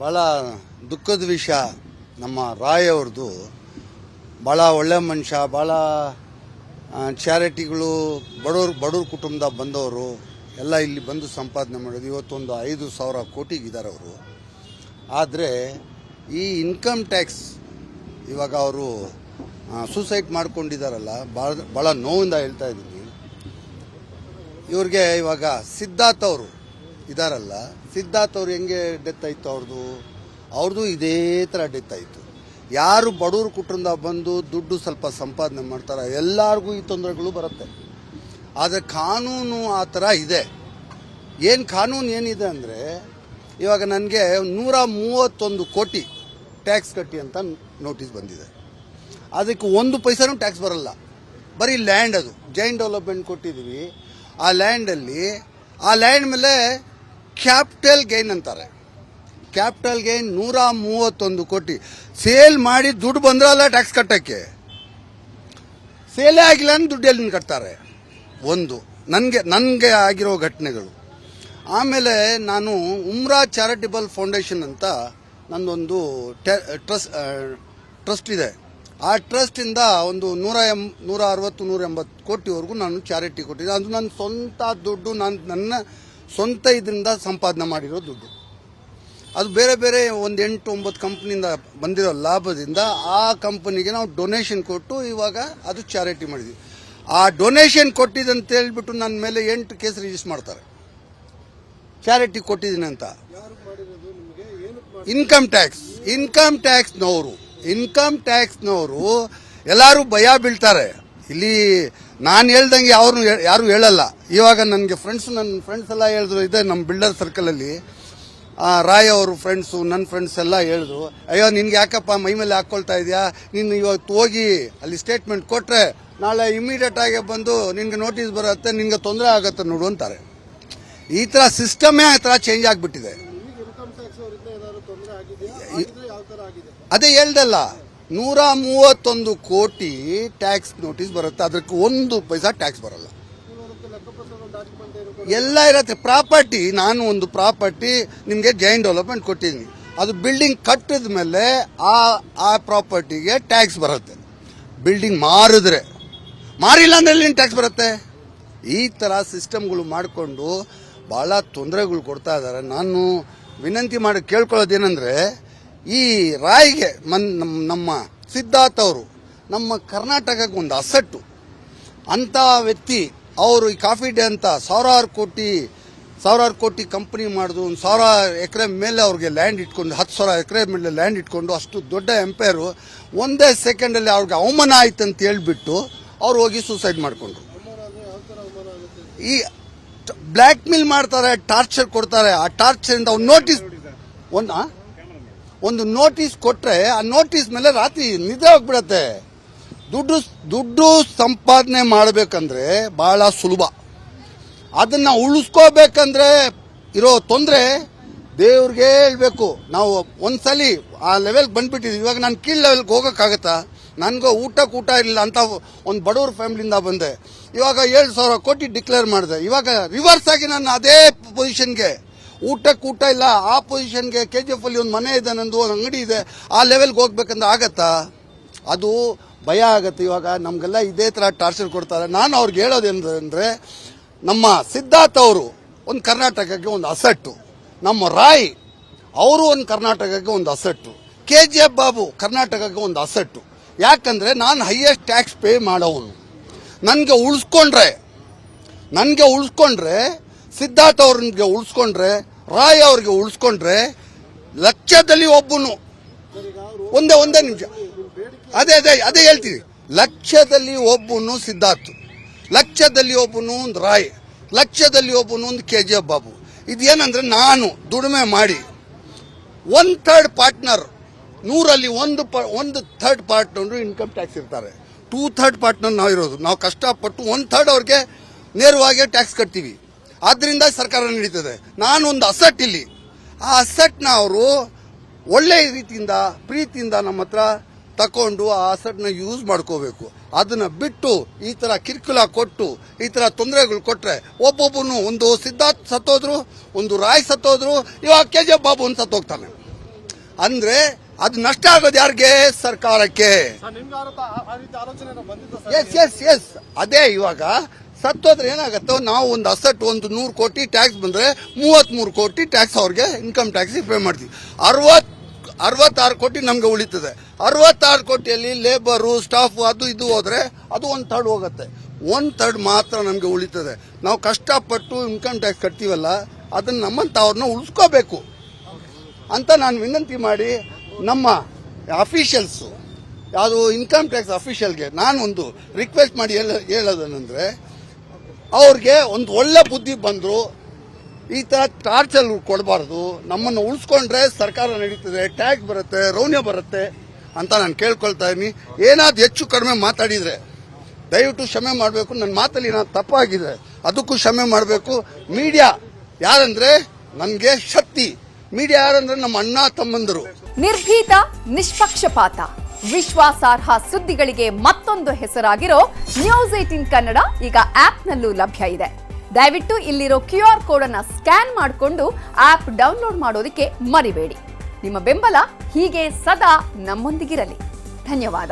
ಭಾಳ ದುಃಖದ ವಿಷಯ. ನಮ್ಮ ರಾಯ್ ಅವ್ರದ್ದು ಭಾಳ ಒಳ್ಳೆ ಮನುಷ್ಯ, ಭಾಳ ಚಾರಿಟಿಗಳು, ಬಡವ್ರ ಕುಟುಂಬದಾಗ ಬಂದವರು ಎಲ್ಲ ಇಲ್ಲಿ ಬಂದು ಸಂಪಾದನೆ ಮಾಡೋದು. ಇವತ್ತೊಂದು 5,000 ಕೋಟಿಗಿದ್ದಾರೆ ಅವರು. ಆದರೆ ಈ ಇನ್ಕಮ್ ಟ್ಯಾಕ್ಸ್ ಇವಾಗ ಅವರು ಸೂಸೈಡ್ ಮಾಡ್ಕೊಂಡಿದ್ದಾರಲ್ಲ, ಭಾಳ ನೋವಿಂದ ಹೇಳ್ತಾ ಇದ್ದೀನಿ. ಇವ್ರಿಗೆ ಇವಾಗ ಸಿದ್ಧಾರ್ಥ್ ಅವರು ಇದಾರಲ್ಲ, ಸಿದ್ಧಾರ್ಥ್ ಅವ್ರು ಹೆಂಗೆ ಡೆತ್ ಆಯಿತು ಅವ್ರದ್ದು ಇದೇ ಥರ ಡೆತ್ ಆಯಿತು. ಯಾರು ಬಡವ್ರ ಕುಟುಂಬ ಬಂದು ದುಡ್ಡು ಸ್ವಲ್ಪ ಸಂಪಾದನೆ ಮಾಡ್ತಾರೆ ಎಲ್ಲರಿಗೂ ಈ ತೊಂದರೆಗಳು ಬರುತ್ತೆ. ಆದರೆ ಕಾನೂನು ಆ ಥರ ಇದೆ. ಕಾನೂನು ಏನಿದೆ ಅಂದರೆ, ಇವಾಗ ನನಗೆ 131 ಕೋಟಿ ಟ್ಯಾಕ್ಸ್ ಕಟ್ಟಿ ಅಂತ ನೋಟಿಸ್ ಬಂದಿದೆ. ಅದಕ್ಕೆ 1 ಪೈಸಾನೂ ಟ್ಯಾಕ್ಸ್ ಬರಲ್ಲ. ಬರೀ ಲ್ಯಾಂಡ್, ಅದು ಜೈನ್ ಡೆವಲಪ್ಮೆಂಟ್ ಕೊಟ್ಟಿದ್ದೀವಿ. ಆ ಲ್ಯಾಂಡ್ ಮೇಲೆ ಕ್ಯಾಪಿಟಲ್ ಗೈನ್ ಅಂತಾರೆ. ಕ್ಯಾಪಿಟಲ್ ಗೈನ್ 131 ಕೋಟಿ ಸೇಲ್ ಮಾಡಿ ದುಡ್ಡು ಬಂದ್ರಲ್ಲ ಟ್ಯಾಕ್ಸ್ ಕಟ್ಟಕ್ಕೆ. ಸೇಲೇ ಆಗಿಲ್ಲ ಅಂದ್ರೆ ದುಡ್ಡು ಎಲ್ಲಿ ಕಟ್ತಾರೆ? ಒಂದು ನನಗೆ ಆಗಿರೋ ಘಟನೆಗಳು. ಆಮೇಲೆ ನಾನು ಉಮ್ರಾ ಚಾರಿಟಬಲ್ ಫೌಂಡೇಶನ್ ಅಂತ ನನ್ನೊಂದು ಟ್ರಸ್ಟ್ ಇದೆ. ಆ ಟ್ರಸ್ಟಿಂದ ಒಂದು 160-180 ಕೋಟಿವರೆಗೂ ನಾನು ಚಾರಿಟಿ ಕೊಟ್ಟಿದ್ದೆ. ಅದು ನನ್ನ ಸ್ವಂತ ದುಡ್ಡು, ನನ್ನ ಸ್ವಂತ ಇದರಿಂದ ಸಂಪಾದನೆ ಮಾಡಿರೋ ದುಡ್ಡು. ಅದು ಬೇರೆ ಬೇರೆ ಒಂದು 8-9 ಕಂಪ್ನಿಯಿಂದ ಬಂದಿರೋ ಲಾಭದಿಂದ ಆ ಕಂಪನಿಗೆ ನಾವು ಡೊನೇಷನ್ ಕೊಟ್ಟು ಇವಾಗ ಅದು ಚಾರಿಟಿ ಮಾಡಿದ್ವಿ. ಆ ಡೊನೇಷನ್ ಕೊಟ್ಟಿದ್ದಂತ ಹೇಳ್ಬಿಟ್ಟು ನನ್ನ ಮೇಲೆ 8 ಕೇಸ್ ರಿಜಿಸ್ಟರ್ ಮಾಡ್ತಾರೆ, ಚಾರಿಟಿ ಕೊಟ್ಟಿದ್ದೀನಿ ಅಂತ. ಇನ್ಕಮ್ ಟ್ಯಾಕ್ಸ್ನವರು ಎಲ್ಲರೂ ಭಯ ಬೀಳ್ತಾರೆ. ಇಲ್ಲಿ ನಾನು ಹೇಳ್ದಂಗೆ ಯಾರು ಹೇಳಲ್ಲ. ಇವಾಗ ನನಗೆ ನನ್ನ ಫ್ರೆಂಡ್ಸ್ ಎಲ್ಲ ಹೇಳಿದ್ರು, ಇದೆ ನಮ್ಮ ಬಿಲ್ಡರ್ ಸರ್ಕಲಲ್ಲಿ ರಾಯ್ ಅವರು ಫ್ರೆಂಡ್ಸು, ನನ್ನ ಫ್ರೆಂಡ್ಸ್ ಎಲ್ಲ ಹೇಳಿದ್ರು, ಅಯ್ಯೋ ನಿನ್ಗೆ ಯಾಕಪ್ಪ ಮೈ ಮೇಲೆ ಹಾಕ್ಕೊಳ್ತಾ ಇದೆಯಾ, ನೀನು ಇವತ್ತು ಹೋಗಿ ಅಲ್ಲಿ ಸ್ಟೇಟ್ಮೆಂಟ್ ಕೊಟ್ಟರೆ ನಾಳೆ ಇಮಿಡಿಯೇಟ್ ಆಗಿ ಬಂದು ನಿನ್ಗೆ ನೋಟಿಸ್ ಬರುತ್ತೆ, ನಿನ್ಗೆ ತೊಂದರೆ ಆಗುತ್ತೆ ನೋಡು ಅಂತಾರೆ. ಈ ಥರ ಸಿಸ್ಟಮೇ ಆ ಥರ ಚೇಂಜ್ ಆಗಿಬಿಟ್ಟಿದೆ. ಅದೇ ಹೇಳ್ದಲ್ಲ, 131 ಕೋಟಿ ಟ್ಯಾಕ್ಸ್ ನೋಟಿಸ್ ಬರುತ್ತೆ, ಅದಕ್ಕೆ 1 ಪೈಸಾ ಟ್ಯಾಕ್ಸ್ ಬರಲ್ಲ. ಎಲ್ಲ ಇರತ್ತೆ. ಪ್ರಾಪರ್ಟಿ, ನಾನು ಒಂದು ಪ್ರಾಪರ್ಟಿ ನಿಮಗೆ ಜೈನ್ ಡೆವಲಪ್ಮೆಂಟ್ ಕೊಟ್ಟಿದ್ದೀನಿ, ಅದು ಬಿಲ್ಡಿಂಗ್ ಕಟ್ಟಿದ ಮೇಲೆ ಆ ಪ್ರಾಪರ್ಟಿಗೆ ಟ್ಯಾಕ್ಸ್ ಬರುತ್ತೆ. ಬಿಲ್ಡಿಂಗ್ ಮಾರಿಲ್ಲ ಅಂದ್ರೆ ಎಲ್ಲಿ ಟ್ಯಾಕ್ಸ್ ಬರುತ್ತೆ? ಈ ಥರ ಸಿಸ್ಟಮ್ಗಳು ಮಾಡಿಕೊಂಡು ಭಾಳ ತೊಂದರೆಗಳು ಕೊಡ್ತಾ ಇದ್ದಾರೆ. ನಾನು ವಿನಂತಿ ಮಾಡಿ ಕೇಳ್ಕೊಳ್ಳೋದೇನೆಂದರೆ, ಈ ರಾಯ್ಗೆ ನಮ್ಮ ಸಿದ್ಧಾರ್ಥ್ ಅವರು ನಮ್ಮ ಕರ್ನಾಟಕಕ್ಕೆ ಒಂದು ಅಸೆಟ್ಟು ಅಂಥ ವ್ಯಕ್ತಿ. ಅವರು ಈ ಕಾಫಿ ಡೇ ಅಂತ ಸಾವಿರಾರು ಕೋಟಿ ಕಂಪನಿ ಮಾಡಿದ್ರು, 1,000 ಎಕರೆ ಮೇಲೆ ಅವ್ರಿಗೆ ಲ್ಯಾಂಡ್ ಇಟ್ಕೊಂಡು, 10,000 ಎಕರೆ ಮೇಲೆ ಲ್ಯಾಂಡ್ ಇಟ್ಕೊಂಡು, ಅಷ್ಟು ದೊಡ್ಡ ಎಂಪೈರು ಒಂದೇ ಸೆಕೆಂಡಲ್ಲಿ ಅವ್ರಿಗೆ ಅವಮಾನ ಆಯ್ತು ಅಂತ ಹೇಳ್ಬಿಟ್ಟು ಅವ್ರು ಹೋಗಿ ಸೂಸೈಡ್ ಮಾಡಿಕೊಂಡ್ರು. ಈ ಬ್ಲ್ಯಾಕ್ ಮೇಲ್ ಮಾಡ್ತಾರೆ, ಟಾರ್ಚರ್ ಕೊಡ್ತಾರೆ. ಆ ಟಾರ್ಚರಿಂದ ಒಂದು ನೋಟಿಸ್ ಕೊಟ್ಟರೆ ಆ ನೋಟಿಸ್ ಮೇಲೆ ರಾತ್ರಿ ನಿದ್ರೆ ಹೋಗ್ಬಿಡತ್ತೆ. ದುಡ್ಡು ಸಂಪಾದನೆ ಮಾಡಬೇಕಂದ್ರೆ ಬಹಳ ಸುಲಭ. ಅದನ್ನ ಉಳಿಸ್ಕೋಬೇಕಂದ್ರೆ ಇರೋ ತೊಂದರೆ ದೇವ್ರಿಗೆ ಹೇಳ್ಬೇಕು. ನಾವು ಒಂದ್ಸಲಿ ಆ ಲೆವೆಲ್ಗೆ ಬಂದ್ಬಿಟ್ಟಿದ್ವಿ. ಇವಾಗ ನಾನು ಕೀಳ್ ಲೆವೆಲ್ಗೆ ಹೋಗೋಕ್ಕಾಗತ್ತಾ? ನನಗೂ ಊಟ ಇಲ್ಲ ಅಂತ ಒಂದು ಬಡವ್ರ ಫ್ಯಾಮಿಲಿಯಿಂದ ಬಂದೆ. ಇವಾಗ 7,000 ಕೋಟಿ ಡಿಕ್ಲೇರ್ ಮಾಡಿದೆ. ಇವಾಗ ರಿವರ್ಸ್ ಆಗಿ ನಾನು ಅದೇ ಪೊಸಿಷನ್ಗೆ, ಊಟ ಇಲ್ಲ ಆ ಪೊಸಿಷನ್ಗೆ, KGF ಅಲ್ಲಿ ಒಂದು ಮನೆ ಇದೆ, ನಂದು ಒಂದು ಅಂಗಡಿ ಇದೆ, ಆ ಲೆವೆಲ್ಗೆ ಹೋಗ್ಬೇಕಂದ್ರೆ ಆಗತ್ತಾ? ಅದು ಭಯ ಆಗತ್ತೆ. ಇವಾಗ ನಮಗೆಲ್ಲ ಇದೇ ಥರ ಟಾರ್ಚರ್ ಕೊಡ್ತಾರೆ. ನಾನು ಅವ್ರಿಗೆ ಹೇಳೋದೇನಂದ್ರೆ, ನಮ್ಮ ಸಿದ್ಧಾರ್ಥ್ ಅವರು ಒಂದು ಕರ್ನಾಟಕಕ್ಕೆ ಒಂದು ಅಸೆಟ್ಟು, ನಮ್ಮ ರಾಯ್ ಅವರು ಒಂದು ಕರ್ನಾಟಕಕ್ಕೆ ಒಂದು ಅಸೆಟ್ಟು, KGF ಬಾಬು ಕರ್ನಾಟಕಕ್ಕೆ ಒಂದು ಅಸೆಟ್ಟು. ಯಾಕಂದರೆ ನಾನು ಹೈಯೆಸ್ಟ್ ಟ್ಯಾಕ್ಸ್ ಪೇ ಮಾಡೋನು. ನನಗೆ ಉಳಿಸ್ಕೊಂಡ್ರೆ ಸಿದ್ಧಾರ್ಥ್ ಅವ್ರಿಗೆ ಉಳಿಸ್ಕೊಂಡ್ರೆ, ರಾಯ್ ಅವ್ರಿಗೆ ಉಳಿಸ್ಕೊಂಡ್ರೆ, ಲಕ್ಷದಲ್ಲಿ ಒಬ್ಬನು ಒಂದೇ ನಿಮಿಷ, ಅದೇ ಹೇಳ್ತೀವಿ. ಲಕ್ಷದಲ್ಲಿ ಒಬ್ಬನು ಸಿದ್ಧಾರ್ಥ್, ಲಕ್ಷದಲ್ಲಿ ಒಬ್ಬನು ಒಂದು ರಾಯ್, ಲಕ್ಷದಲ್ಲಿ ಒಬ್ಬನು ಒಂದು KGF ಬಾಬು. ಇದೇನಂದ್ರೆ, ನಾನು ದುಡಿಮೆ ಮಾಡಿ 1/3 ಪಾರ್ಟ್ನರ್, 100ರಲ್ಲಿ ಒಂದು ಥರ್ಡ್ ಪಾರ್ಟ್ನರ್ ಇನ್ಕಮ್ ಟ್ಯಾಕ್ಸ್ ಇರ್ತಾರೆ. 2/3 ಪಾರ್ಟ್ನರ್ ನಾವು ಇರೋದು. ನಾವು ಕಷ್ಟಪಟ್ಟು 1/3 ಅವ್ರಿಗೆ ನೇರವಾಗಿ ಟ್ಯಾಕ್ಸ್ ಕಟ್ತೀವಿ. ಆದ್ದರಿಂದ ಸರ್ಕಾರ ನಡೀತದೆ. ನಾನು ಒಂದು ಅಸೆಟ್ ಇಲ್ಲಿ, ಆ ಅಸೆಟ್ನ ಅವರು ಒಳ್ಳೆ ರೀತಿಯಿಂದ ಪ್ರೀತಿಯಿಂದ ನಮ್ಮ ಹತ್ರ ತಕೊಂಡು ಆ ಅಸೆಟ್ನ ಯೂಸ್ ಮಾಡ್ಕೋಬೇಕು. ಅದನ್ನ ಬಿಟ್ಟು ಈ ತರ ಕಿರ್ಕುಲ ಕೊಟ್ಟು ಈ ತರ ತೊಂದರೆಗಳು ಕೊಟ್ರೆ, ಒಬ್ಬೊಬ್ಬನು ಒಂದು ಸಿದ್ಧಾರ್ಥ್ ಸತ್ತೋದ್ರು, ಒಂದು ರಾಯ್ ಸತ್ತೋದ್ರು, ಇವಾಗ KGF ಬಾಬು ಒಂದು ಸತ್ತೋಗ್ತಾನೆ. ಅಂದ್ರೆ ಅದು ನಷ್ಟ ಆಗೋದು ಯಾರಿಗೆ? ಸರ್ಕಾರಕ್ಕೆ. ಎಸ್ ಅದೇ ಇವಾಗ ಸತ್ತೋದ್ರೆ ಏನಾಗತ್ತೋ, ನಾವು ಒಂದು ಅಸೆಟ್ ಒಂದು 100 ಕೋಟಿ ಟ್ಯಾಕ್ಸ್ ಬಂದ್ರೆ 33 ಕೋಟಿ ಟ್ಯಾಕ್ಸ್ ಅವ್ರಿಗೆ ಇನ್ಕಮ್ ಟ್ಯಾಕ್ಸ್ ಪೇ ಮಾಡ್ತೀವಿ. 66 ಕೋಟಿ ನಮ್ಗೆ ಉಳಿತದೆ. 66 ಕೋಟಿಯಲ್ಲಿ ಲೇಬರು ಸ್ಟಾಫ್ ಅದು ಇದು ಹೋದ್ರೆ ಅದು 1/3 ಹೋಗುತ್ತೆ. 1/3 ಮಾತ್ರ ನಮ್ಗೆ ಉಳಿತದೆ. ನಾವು ಕಷ್ಟಪಟ್ಟು ಇನ್ಕಮ್ ಟ್ಯಾಕ್ಸ್ ಕಟ್ತೀವಲ್ಲ, ಅದನ್ನ ನಮ್ಮಂತ ಅವ್ರನ್ನ ಉಳಿಸ್ಕೋಬೇಕು ಅಂತ ನಾನು ವಿನಂತಿ ಮಾಡಿ ನಮ್ಮ ಅಫಿಷಿಯಲ್ಸು, ಯಾವುದು ಇನ್ಕಮ್ ಟ್ಯಾಕ್ಸ್ ಅಫಿಷಿಯಲ್ಗೆ ನಾನು ಒಂದು ರಿಕ್ವೆಸ್ಟ್ ಮಾಡಿ ಹೇಳೋದೇನೆಂದ್ರೆ, ಅವ್ರಿಗೆ ಒಂದು ಒಳ್ಳೆ ಬುದ್ಧಿ ಬಂದ್ರು ಈ ತರ ಟಾರ್ಚರ್ ಕೊಡಬಾರ್ದು. ನಮ್ಮನ್ನು ಉಳಿಸ್ಕೊಂಡ್ರೆ ಸರ್ಕಾರ ನಡೀತದೆ, ಟ್ಯಾಕ್ಸ್ ಬರುತ್ತೆ, ರೆವೆನ್ಯೂ ಬರುತ್ತೆ ಅಂತ ನಾನು ಕೇಳ್ಕೊಳ್ತಾ ಇದ್ದೀನಿ. ಏನಾದ್ರು ಹೆಚ್ಚು ಕಡಿಮೆ ಮಾತಾಡಿದ್ರೆ ದಯವಿಟ್ಟು ಕ್ಷಮೆ ಮಾಡಬೇಕು. ನನ್ನ ಮಾತಲ್ಲಿ ಏನಾದ್ರು ತಪ್ಪಾಗಿದೆ ಅದಕ್ಕೂ ಕ್ಷಮೆ ಮಾಡಬೇಕು. ಮೀಡಿಯಾ ಯಾರಂದ್ರೆ ನನಗೆ ಶಕ್ತಿ, ಮೀಡಿಯಾ ಯಾರಂದ್ರೆ ನಮ್ಮ ಅಣ್ಣ ತಮ್ಮಂದರು. ನಿರ್ಭೀತ, ನಿಷ್ಪಕ್ಷಪಾತ, ವಿಶ್ವಾಸಾರ್ಹ ಸುದ್ದಿಗಳಿಗೆ ಮತ್ತೊಂದು ಹೆಸರಾಗಿರೋ News18 ಕನ್ನಡ ಈಗ ಆಪ್ನಲ್ಲೂ ಲಭ್ಯ ಇದೆ. ದಯವಿಟ್ಟು ಇಲ್ಲಿರೋ QR ಕೋಡ್ ಅನ್ನ ಸ್ಕ್ಯಾನ್ ಮಾಡಿಕೊಂಡು ಆಪ್ ಡೌನ್ಲೋಡ್ ಮಾಡೋದಕ್ಕೆ ಮರಿಬೇಡಿ. ನಿಮ್ಮ ಬೆಂಬಲ ಹೀಗೆ ಸದಾ ನಮ್ಮೊಂದಿಗಿರಲಿ. ಧನ್ಯವಾದ.